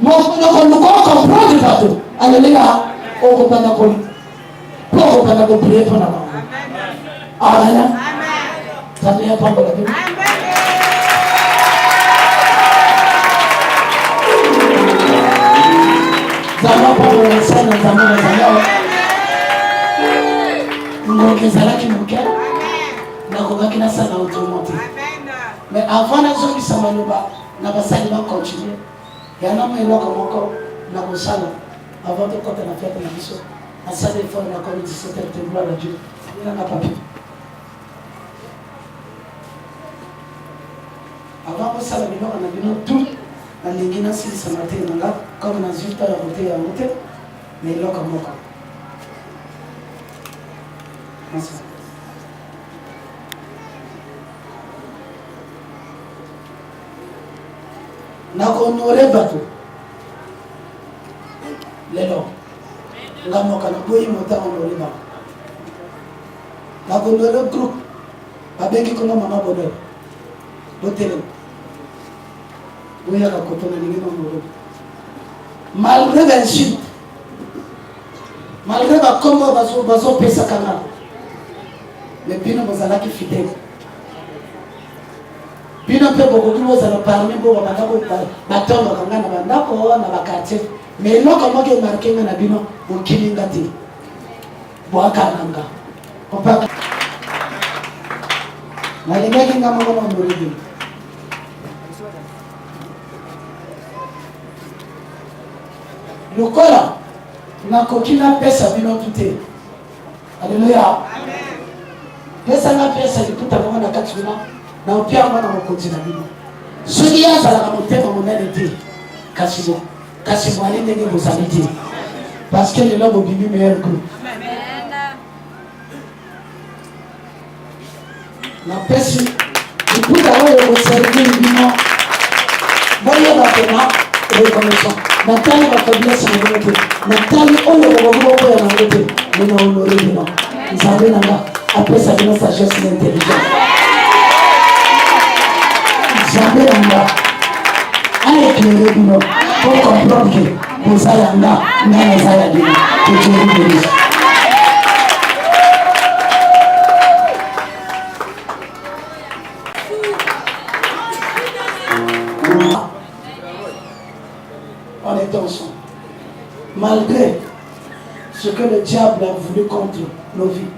Nous comprendre partout. Alléluia. On va pas prier pour la maman. Amen. Ça vient pas pour la Bible. Ça va pas pour la scène, ça va mais avant la zone ça va na basali va continuer. Il y a un homme qui est encore dans le salon avant de quand on a fait la mission. À ça des fois on a connu 17 heures de gloire à Dieu. Il n'en a pas pu. Avant que ça on a vu tout dans les guinées si ça m'a été là comme on a vu pas à monter mais là comme moi. Na honoré bateau lelo ngamoka na boyi mota honoré ba na honoré groupe abengi kono mama bonheur botelo boya ka kotona ningi honoré malgré l'insulte malgré ba kombo bazo pesa kana mais bino bozala ki fidèle bino pe bokoki bozala parmi bo babandako batomba kanga na bandako na bakartier mais eloko moko emarke nga na bino bokilinga te boakananga papa nalingaki nga moko na ndori bino lokola nakoki napesa bino tute alleluya pesa nga pesa likuta moko na kati bino na opianga na mokonzi na bino soki azalaka motema monene te kasi mwali ndenge bozali te parce que lelo bobimi meilleur groupe napesi likuta oyo koservir bino boyeba pena reconnaissant natali bafaiblesse na bino te natali oyo bokoki bokoya nango te mena honore bino nzambe nanga apesa bino sagesse na intelligence J'avais là, à éclairer nous pour comprendre que vous allez là, mais vous allez là, que Dieu vous bénisse. On est ensemble. Malgré ce que le diable a voulu contre nos vies,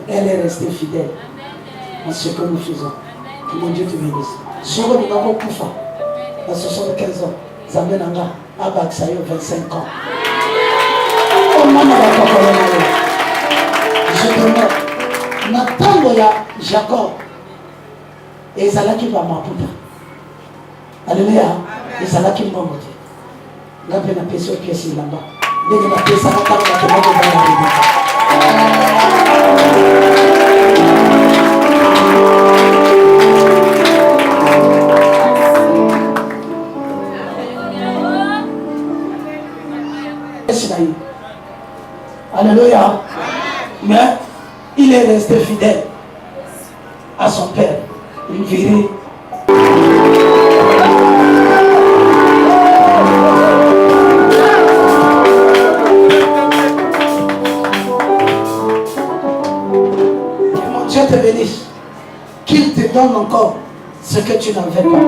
elle est restée fidèle à ce que nous faisons. Que mon Dieu te bénisse. Soko ni nako kufa à 75 ans Zambé nanga abakisa yo 25 ans o mama bakokolo na yo je te na tango ya Jacob ezalaki ba maputa alléluia ezalaki mbongo te ngape na pesa pièce ilamba ndenge na pesa na tango na temako ba alléluia. Mais il est resté fidèle à son père. Il virait. Que mon Dieu te bénisse. Qu'il te donne encore ce que tu n'avais pas.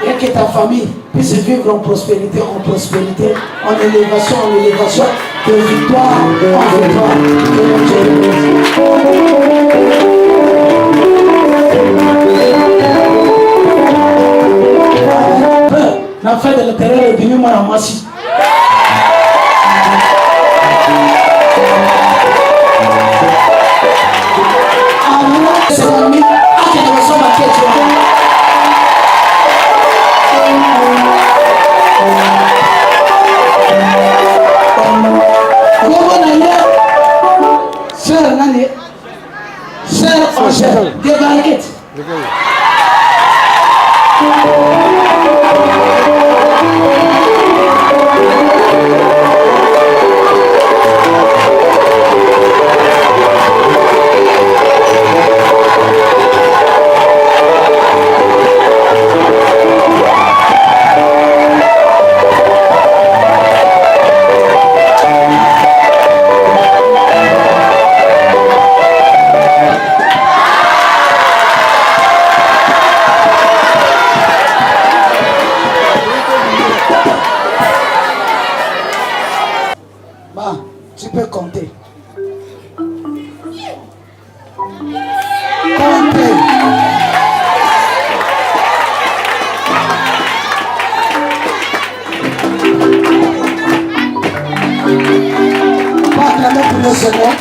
Et que ta famille puisse vivre en prospérité, en élévation, de victoire en victoire. Que mon Dieu te bénisse. La fin de l'intérieur est venue moi à Massi. compter. Compter. Pas acclamer pour le Seigneur.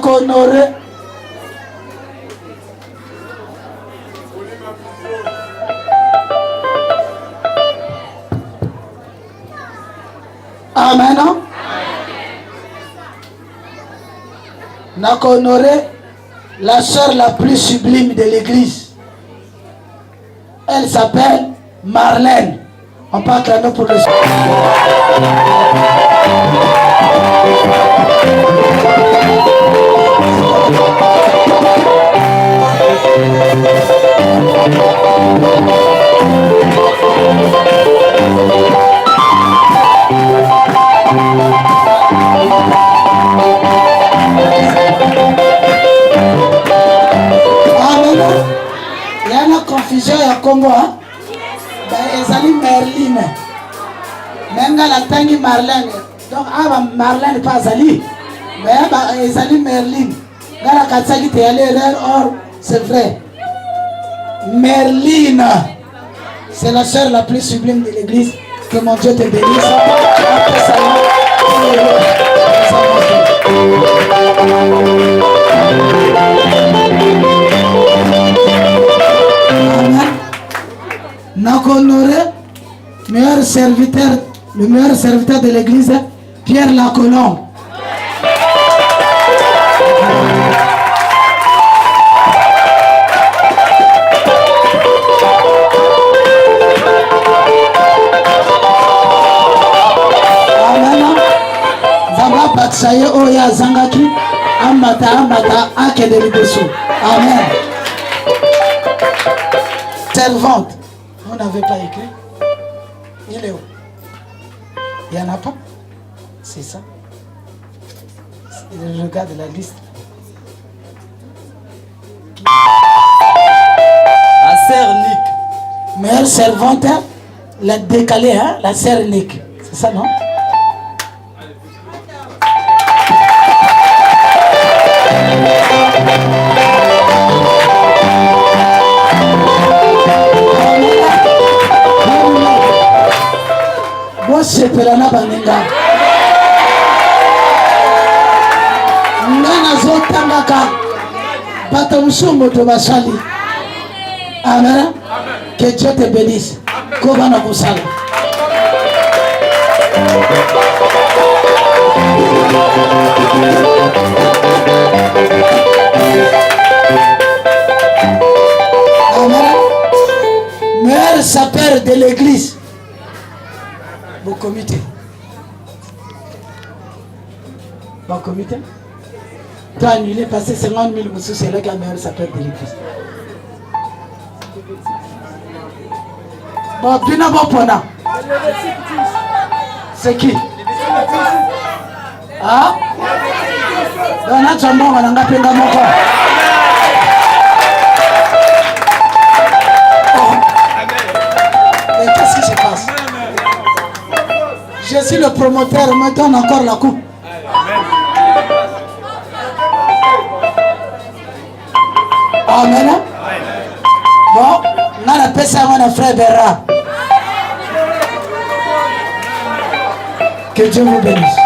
Honoré. Amen. N'a honoré la sœur la plus sublime de l'église. Elle s'appelle Marlène. On peut acclamer pour le il y a une confusion à Congo. Ezali Merline. Menga la tangi Marlène. Donc Marlène pas Azali. Mais Ezali Merline. Gala Katsaki te allé or c'est vrai. Merline. C'est la sœur la plus sublime de l'église. Que mon Dieu te bénisse. Amen. N'a honoré meilleur serviteur, le meilleur serviteur de l'église, Pierre Lacolombe. Saye oya zangaki amata akede libeso. Amen. Servante. Vous n'avez pas écrit? Il est où? Il n'y en a pas? C'est ça. Je regarde la liste. La sœur Nick. Meilleure servante, la décalée, hein? La sœur Nick. C'est ça, non? Sepelana baninga ngana zotangaka bato musumo to basali. Amen. Que Dieu te bénisse. Kobana kusala. Amen. Meilleur sapeur de l'église. Bon comité. Bon comité. Tu as annulé, passé 50 000 moussous, c'est là qu'un meilleur sapeur de l'église. Bon, Bina Bopona. C'est qui? Ah? Dona Tchamba, on a penga moko. Mais qu'est-ce qui se passe? Je suis le promoteur, me donne encore la coupe. Amen. Bon, on a appelé ça mon frère Berra. Que Dieu vous bénisse.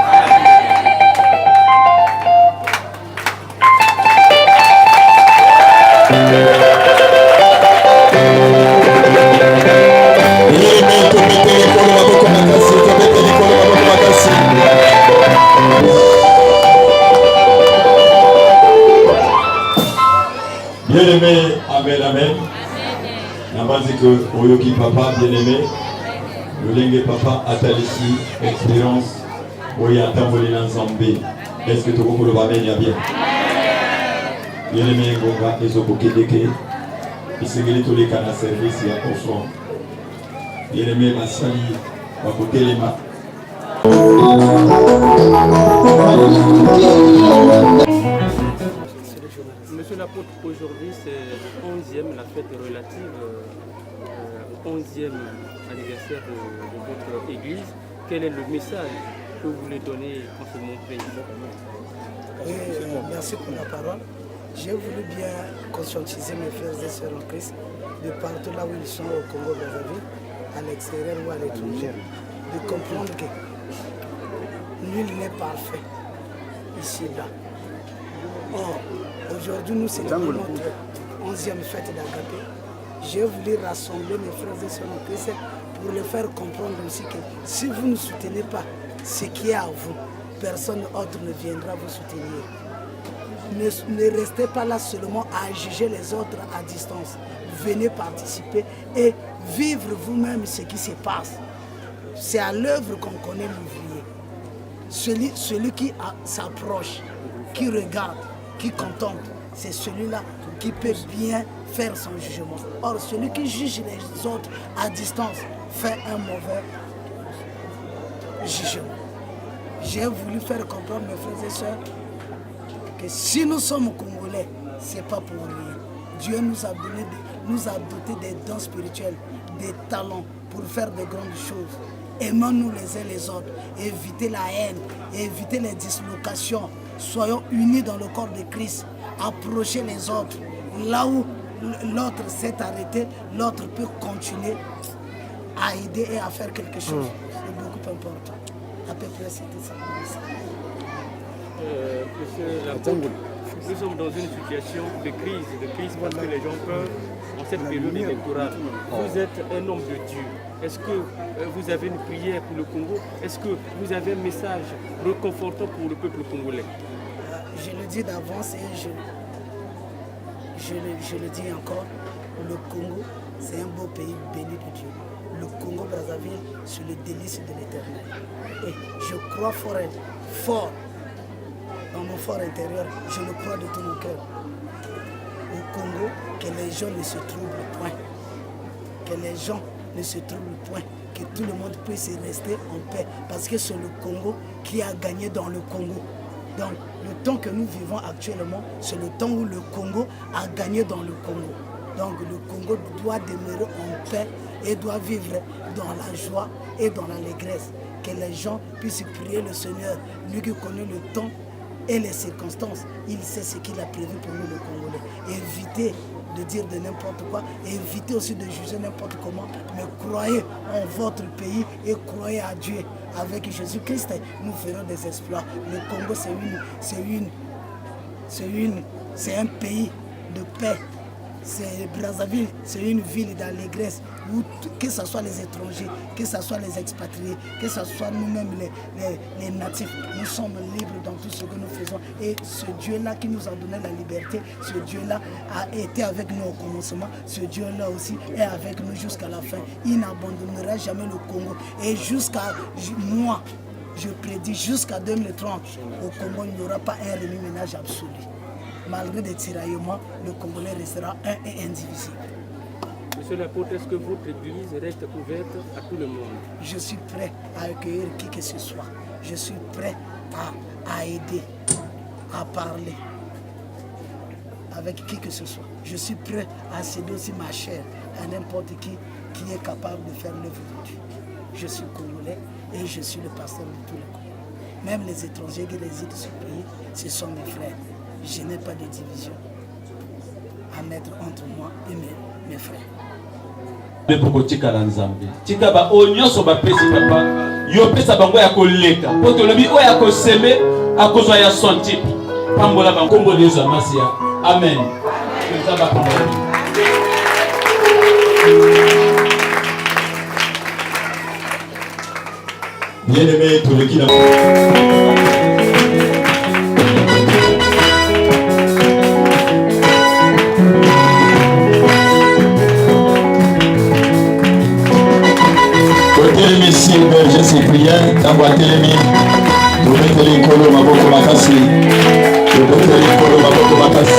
Bien-aimé, amen, amen. Nambazi que Oyoki papa, bien-aimé. Lolenge papa, Atalisi, expérience. Oya Tambolina Zambé. Est-ce que tu comprends le amen, ya bien? Bien-aimé, Gonga, Ezoboke Deke. Isengeli tous les canaux service et à offrande. Bien-aimé, Massali, Wakotelema. Monsieur l'apôtre, aujourd'hui c'est le 11e, la fête relative au 11e anniversaire de votre église. Quel est le message que vous voulez donner en ce moment précis? Merci pour la parole. J'ai voulu bien conscientiser mes frères et sœurs en Christ de partout là où ils sont au Congo-Brazzaville, à l'extérieur ou à l'étranger, de comprendre que nul n'est parfait ici-là. Or, aujourd'hui, nous célébrons notre 11e fête d'Agapé. J'ai voulu rassembler mes frères et sœurs en Christ pour les faire comprendre aussi que si vous ne soutenez pas ce qui est à vous, personne autre ne viendra vous soutenir. Ne restez pas là seulement à juger les autres à distance. Venez participer et vivre vous-même ce qui se passe. C'est à l'œuvre qu'on connaît l'ouvrier. Celui qui s'approche, qui regarde, qui contemple, c'est celui-là qui peut bien faire son jugement. Or, celui qui juge les autres à distance fait un mauvais jugement. J'ai voulu faire comprendre mes frères et sœurs que si nous sommes Congolais, ce n'est pas pour rien. Dieu nous a doté des dons spirituels, des talents pour faire de grandes choses. Aimons-nous les uns les autres, évitez la haine, évitez les dislocations. Soyons unis dans le corps de Christ, approchez les autres. Là où l'autre s'est arrêté, l'autre peut continuer à aider et à faire quelque chose. C'est beaucoup important. À peu près, c'était ça. Monsieur l'apôtre, nous sommes dans une situation de crise parce que les gens peuvent, en cette période électorale. Vous êtes un homme de Dieu. Est-ce que vous avez une prière pour le Congo? Est-ce que vous avez un message réconfortant pour le peuple congolais? Je le dis d'avance et je le dis encore, le Congo, c'est un beau pays béni de Dieu. Le Congo-Brazzaville, c'est le délice de l'Éternel. Et je crois fort, dans mon fort intérieur, je le crois de tout mon cœur. Au Congo, que les gens ne se troublent point. Que les gens ne se troublent point. Que tout le monde puisse rester en paix. Parce que c'est le Congo qui a gagné dans le Congo. Donc, le temps que nous vivons actuellement, c'est le temps où le Congo a gagné dans le Congo. Donc, le Congo doit demeurer en paix et doit vivre dans la joie et dans l'allégresse. Que les gens puissent prier le Seigneur, lui qui connaît le temps et les circonstances. Il sait ce qu'il a prévu pour nous, le Congolais. Évitez de dire de n'importe quoi, évitez aussi de juger n'importe comment, mais croyez en votre pays et croyez à Dieu. Avec Jésus-Christ, nous ferons des exploits. Le Congo, c'est un pays de paix. Brazzaville, c'est une ville d'allégresse où que ce soit les étrangers, que ce soit les expatriés, que ce soit nous-mêmes les natifs, nous sommes libres dans tout ce que nous faisons. Et ce Dieu-là qui nous a donné la liberté, ce Dieu-là a été avec nous au commencement, ce Dieu-là aussi est avec nous jusqu'à la fin. Il n'abandonnera jamais le Congo. Et jusqu'à moi, je prédis jusqu'à 2030, au Congo, il n'y aura pas un remue-ménage absolu. Malgré des tiraillements, le Congolais restera un et indivisible. Monsieur l'apôtre, est-ce que votre église reste ouverte à tout le monde? Je suis prêt à accueillir qui que ce soit. Je suis prêt à aider, à parler avec qui que ce soit. Je suis prêt à céder aussi ma chair à n'importe qui est capable de faire l'œuvre de Dieu. Je suis Congolais et je suis le pasteur de tout le Congo. Même les étrangers qui résident sur ce pays, ce sont mes frères. Je n'ai pas de division à mettre entre moi et mes frères. Poko tika la nzambe tika ba onyoso ba pesi papa yo pesa bango ya koleka po to lobi o ya ko seme akozwa ya son type pambola ba kombo les amasia amen nzamba pambola. Bien-aimé, tout le qui l'a je suis prière, d'envoyer les mines, de mettre les colos, ma boque ma casse, de mettre les colos, ma boque ma casse.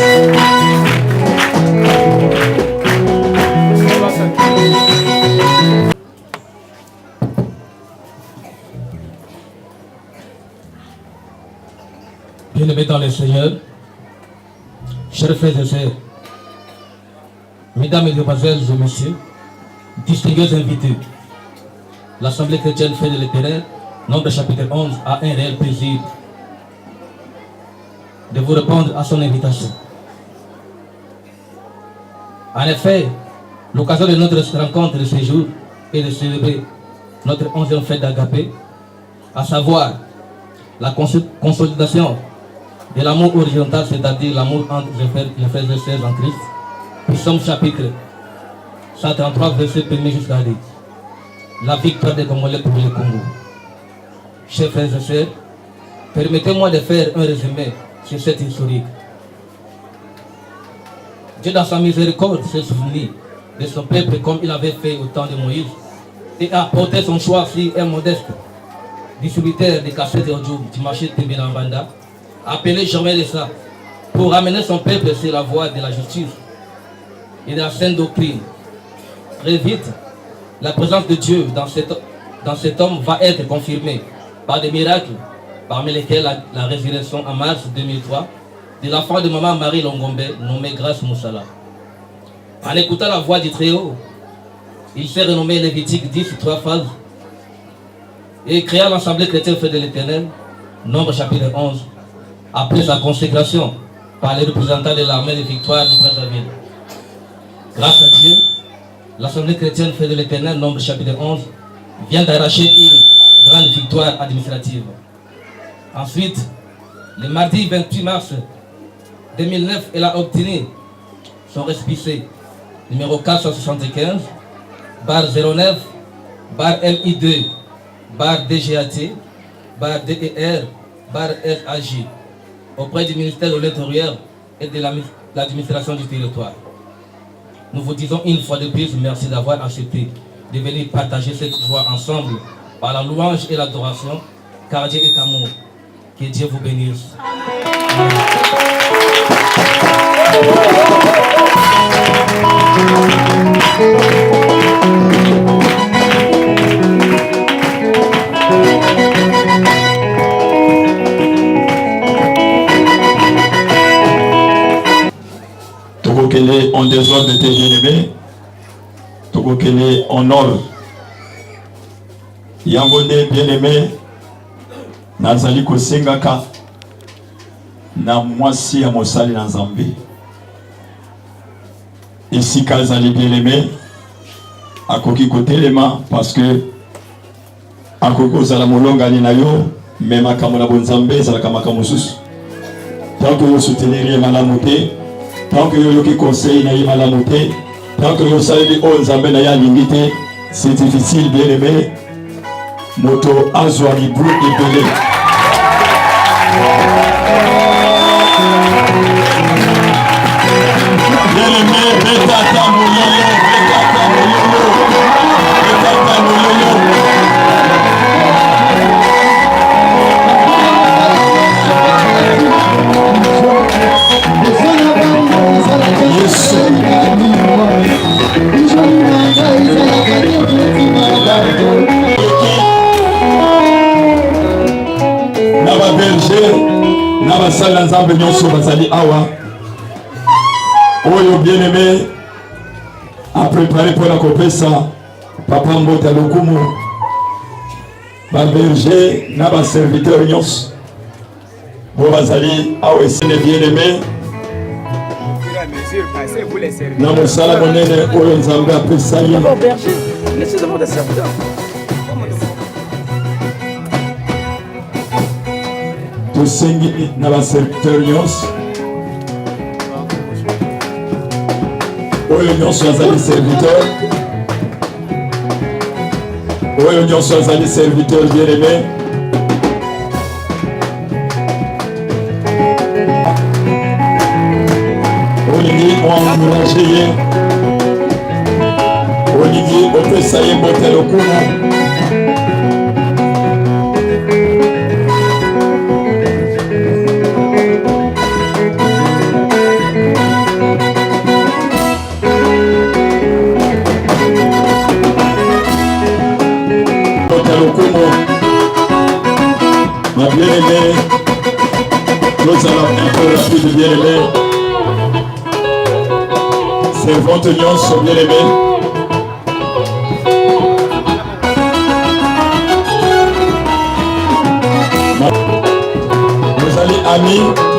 bien-aimés dans le Seigneur, chers frères et sœurs, mesdames et demoiselles et messieurs, distingués invités, l'Assemblée chrétienne Fête de l'Éternel, Nombre chapitre 11, a un réel plaisir de vous répondre à son invitation. En effet, l'occasion de notre rencontre de ce jour est de célébrer notre 11e fête d'Agapé, à savoir la consolidation de l'amour horizontal, c'est-à-dire l'amour entre les frères et sœurs en Christ. Psaume chapitre 133, verset 1er jusqu'à 10. La victoire des Congolais pour le Congo. Chers frères et sœurs, permettez-moi de faire un résumé sur cette historique. Dieu, dans sa miséricorde, s'est souvenu de son peuple comme il avait fait au temps de Moïse et a porté son choix sur un modeste distributeur de cassettes audio du marché de Benambanda, appelé Jamais de ça, pour ramener son peuple sur la voie de la justice et de la sainte doctrine. Très vite, la présence de Dieu dans cet homme va être confirmée par des miracles, parmi lesquels la résurrection en mars 2003 de l'enfant de maman Marie Longombe, nommé Grâce Moussala. En écoutant la voix du Très-Haut, il s'est renommé Lévitique 10, 3 phases, et créa l'Assemblée chrétienne Fête de l'Éternel, Nombre chapitre 11, après sa consécration par les représentants de l'armée de victoire du Brazzaville. Grâce à Dieu, l'Assemblée chrétienne Fête de l'Éternel, Nombre chapitre 11, vient d'arracher une grande victoire administrative. Ensuite, le mardi 28 mars 2009, elle a obtenu son récépissé numéro 475, barre 09, barre MI2, barre DGAT, barre DER, barre FAJ, auprès du ministère de l'Intérieur et de l'administration du territoire. Nous vous disons une fois de plus merci d'avoir accepté de venir partager cette joie ensemble par la louange et l'adoration, car Dieu est amour. Que Dieu vous bénisse. Tokokele en désordre de tes bien-aimés, Tokokele en ordre. Yangonde bien-aimé, nazali kosengaka na mwasi ya mosali na Nzambe. Esika azali bien-aimé, akoki kotelema parce que akoki kozala molongani na yo, me makambo na bonzambe ezalaka makambo mosusu. Tant que yo soutenir ye malamu te, tant que yo yoki conseil na ye malamu te, tant que yo saleli oyo Nzambe na ye alingi te, c'est difficile bien-aimé. Moto azwa libu ebele. Bien-aimé, betata mololo, betata mololo, betata mololo. Yesu. Naba berger, naba sala Nzambe nyonso bazali awa. Oyo bien-aimé a préparé pour la kopesa Papa Mbota Lokumu, ba berger naba serviteur nyonso. Bo bazali awa esene bien-aimé. Na mosala monene oyo Nzambe apesa ye. Laissez d'abord des serviteurs. Tosengi na ba serviteur nyonso. Oyo nyonso azali serviteur. Oyo nyonso azali serviteur bien-aimé. Olingi oencouragé ye. Olingi opesa ye Mbota Lokumu. Ma bien-aimé, Nous allons un peu rapide, bien-aimés. Servante Nyonso, bien-aimés. Vous allez, amis.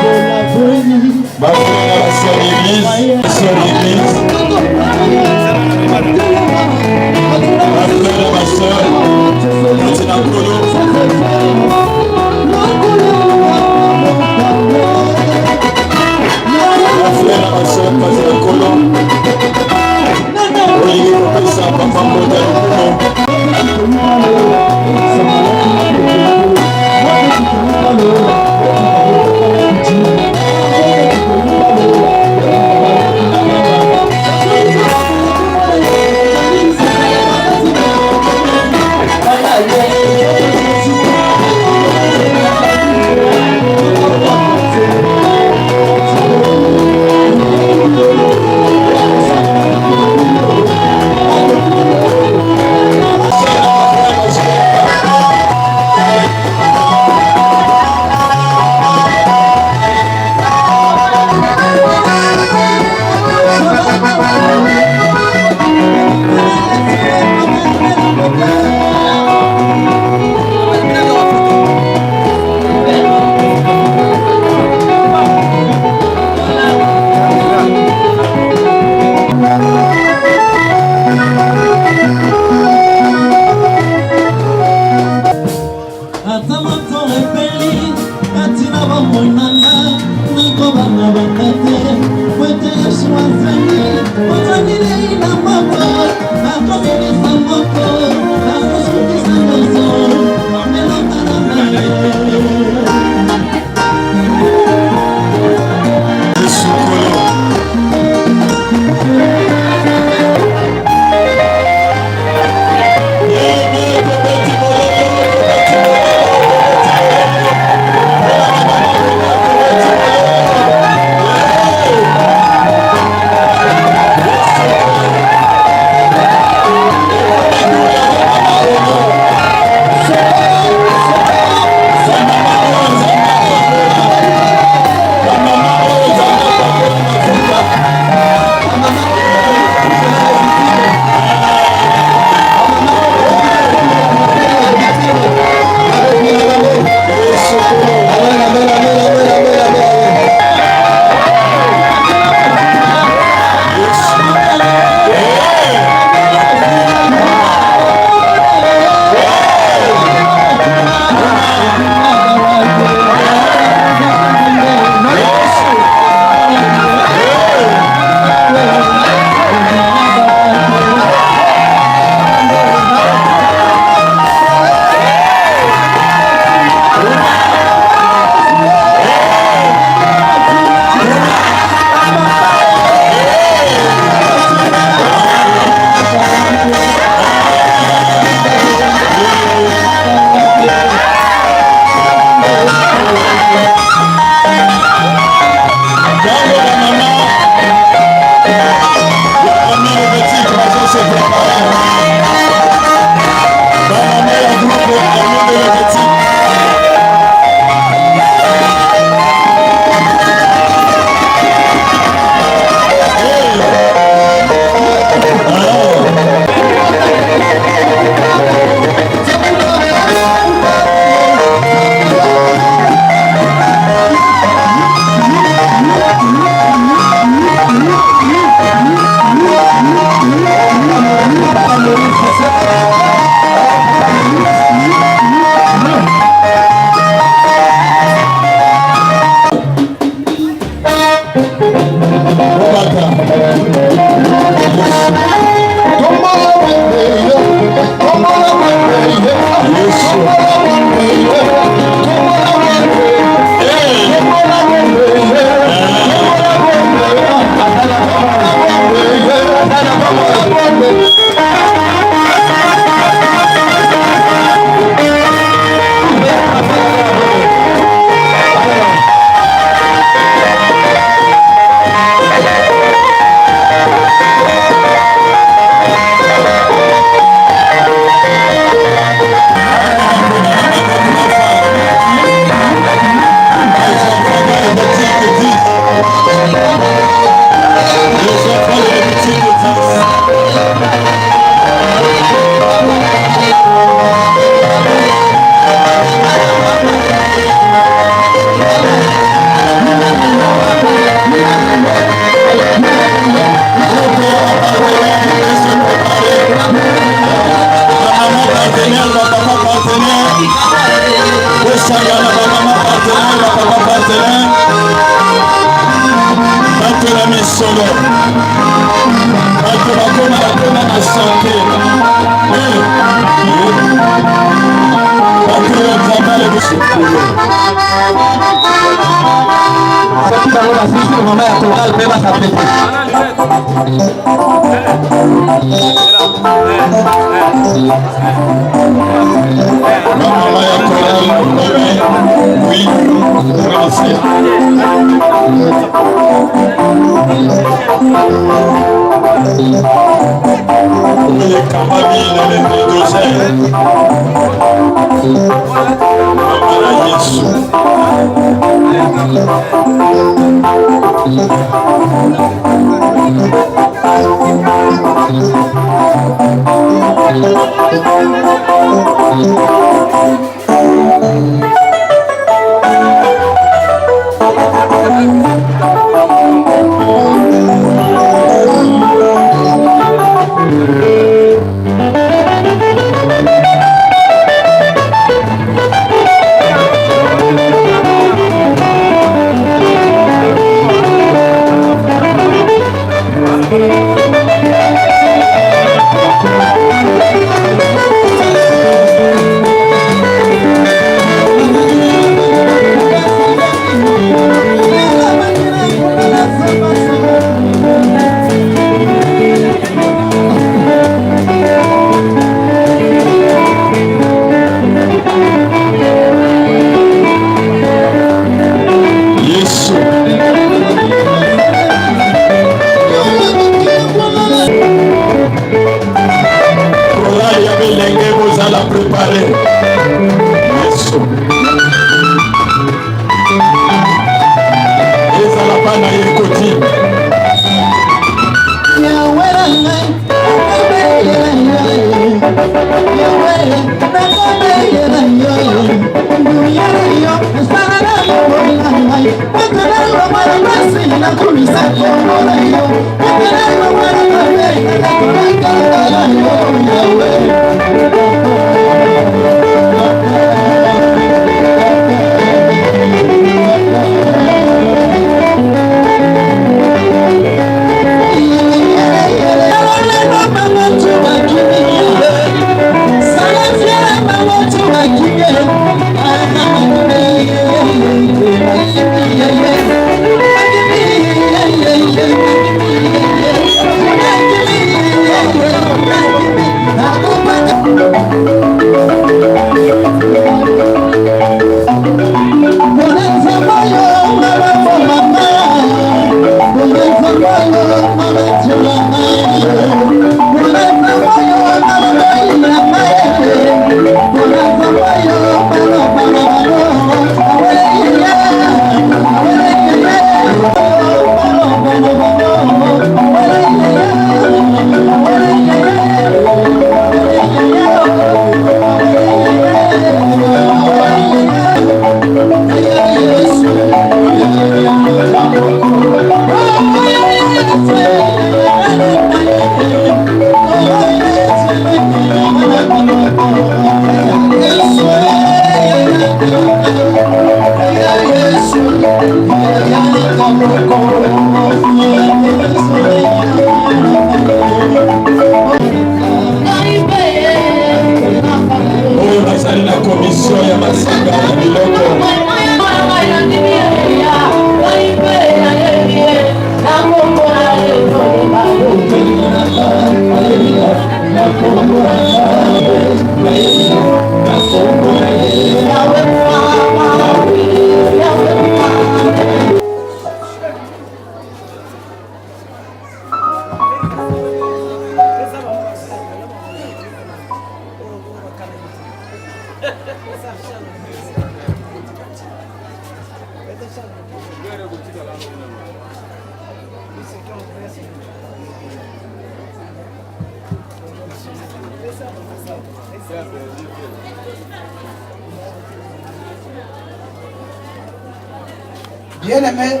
Bien aimé,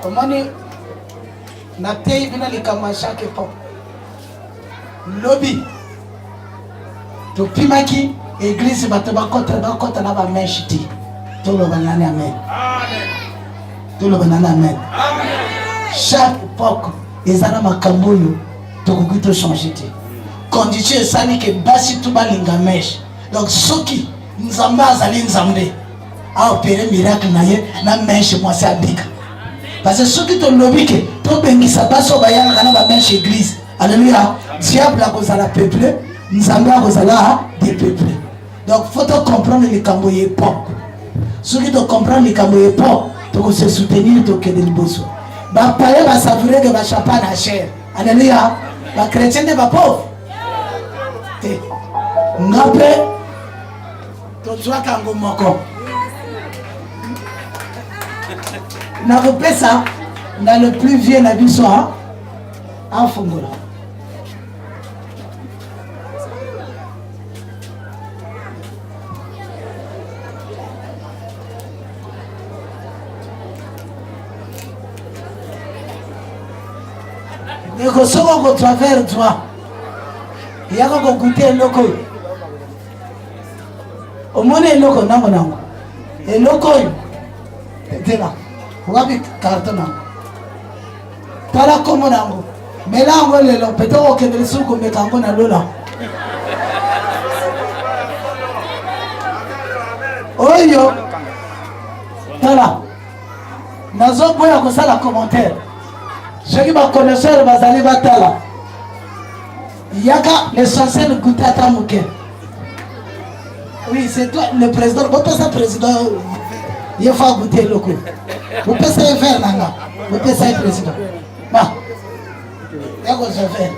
comment on na tei bina likama chaque époque. Lobby. To pimaki église bataba kota na ba meshiti. To lo banane amen. Tout le monde amen. Chaque époque, ils ont ma camboulou, tout le monde changer. Condition ça n'est que basi tout bas lingamesh. Donc ceux qui nous embasent à l'inzambe, à opérer miracle naïe, na mèche moi c'est abik. Parce que ceux qui te lobby que tout bengi ça passe au bayan na ba mèche église. Alléluia. Diable a cause à la peuple, nous a cause à la dépeuplé. Donc faut comprendre les camboyes époque. Ceux qui te comprennent les camboyes époque. Donc se soutenir donc de l'bosso. Ba paye ba savourer que ba chapa na cher. Alléluia. Ba chrétien de ba pauvre. Te. Ngape to twa kango moko. Na repesa na le plus vieux na biso en fongola. Nekosoko ko travers toi. Yako ko goûter loko. Omone loko nango nango. E loko. Tela. Wabi carte nango. Tala komo nango. Melango lelo peto ke besu ko mekango na lola. Oyo. Tala. Nazo boya ko sala commentaire. Ceux qui me connaissent, bazali batala. Yaka l'essentiel goûter à ta mouke. Oui, c'est toi le président. Vous pensez président, il faut goûter le coup. Vous pensez faire là, vous pensez président. Bah, il y a quoi je fais.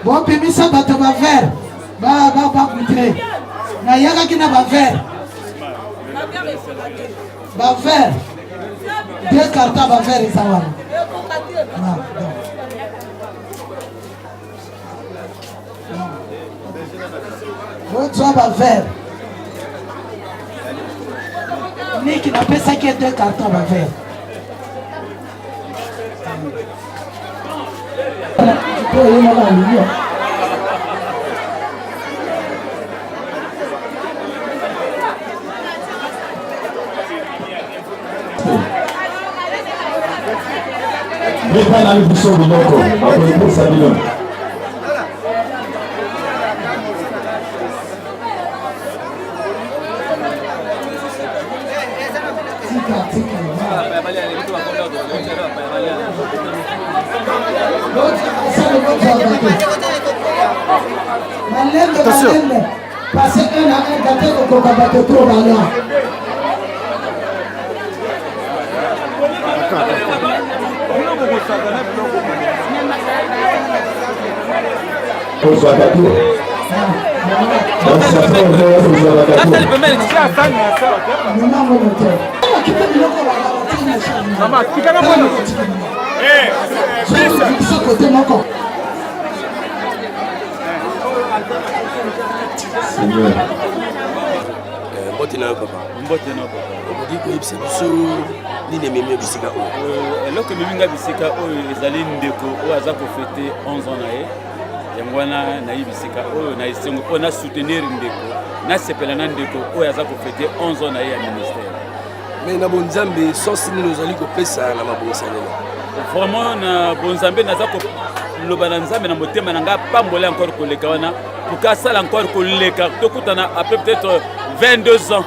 Bon, puis ça va te faire. Va goûter. Na yaka qui n'a pas faire. Va faire. Deux cartes va faire et ça va. Bon, tu vas faire. Nick n'a pas ça qui est deux cartes va faire. Prepara le bouchon de Noko, après le Sabino. Attention. Passer un à un gâté au coca trop ballon. eloko miminga bisika oyo ezali ndeko oyo aza kofete 11 ans na ye yango wana nayi bisika oyo na esengo mpo na soutenir ndeko nasepela na ndeko oyo aza kofete 11 ans na ye ya ministère. Mais na bonzambe sosi nini ozali kopesa na mabongisani vraiment na bonzambe naza koloba na nzambe na motema na nga pambola encore koleka wana pour kasala encore koleka tokutana après peut-être 22 ans.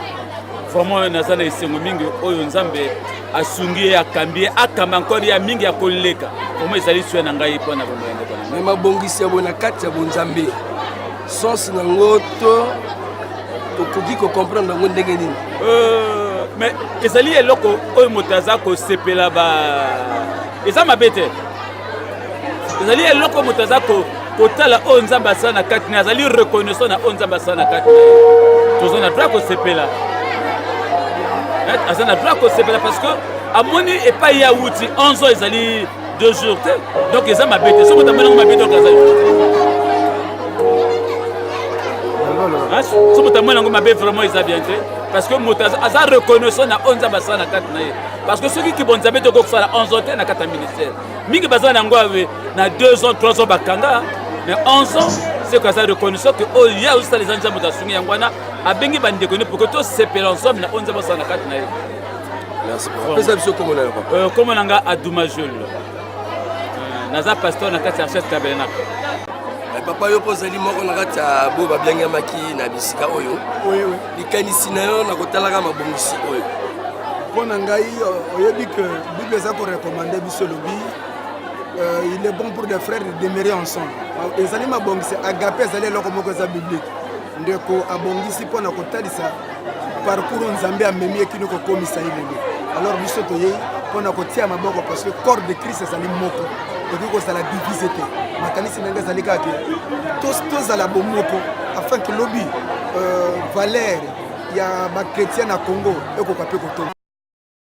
Vraiment, naza na esengo mingi oyo nzambe asungi ya kambi akamba encore ya mingi ya koleka. Vraiment ezali suya na ngai po na bombo yende kana. Mais mabongisi ya bona kati ya bonzambe. Sens nango to tokoki ko comprendre ngo ndenge nini. Mais ezali eloko oyo motaza ko sepela ba eza mabete. Ezali eloko motaza ko kotala oyo nzambe asala na kati na ezali reconnaissant na oyo nzambe asala na kati. Tozo na droit ko sepela. Asa na droit ko sepela parce que amoni et pas ya wuti 11 ans ezali 2 jours. Donc eza mabete. So motamana mabete donc ezali. So motamana mabete vraiment eza bien fait. Parce que motaza asa reconnaissant na onza basana na kati na ye. Parce que ceux qui bonzabe to ko sala 11 ans na kati ministère. Mingi bazana ngwa na 2 ans 3 ans bakanga. Mais 11 ans c'est que ça reconnaissant que oh il y a aussi les gens qui sont ngwana abengi bande connaît pour que tous s'épellent ensemble na onza basana na kati na ye. Merci beaucoup. Pesa biso comment na papa. Comment nanga Adouma Jules. Naza pasteur na kati ya chef tabernacle. Papa yo posali moko na kati ya bo babianga maki na bisika oyo. Oui oui. Likanisi na yo na kotalaka mabongisi oyo. Pona ngai oyebi que Bible ça ko recommander biso lobi. Il est bon pour des frères de demeurer ensemble. Ezali mabongisi agape ezali loko moko za biblique. Ndeko abongisi pona kotalisa parcours nzambe amemi ekino ko komisa ilele. Alors biso toye pona kotia maboko parce que corps de Christ ezali moko. Et que ça la divisité. Makanisi nanga ezali kaka tous à la bomoko afin que lobby valeur ya ba chrétien na Congo eko kapé ko to.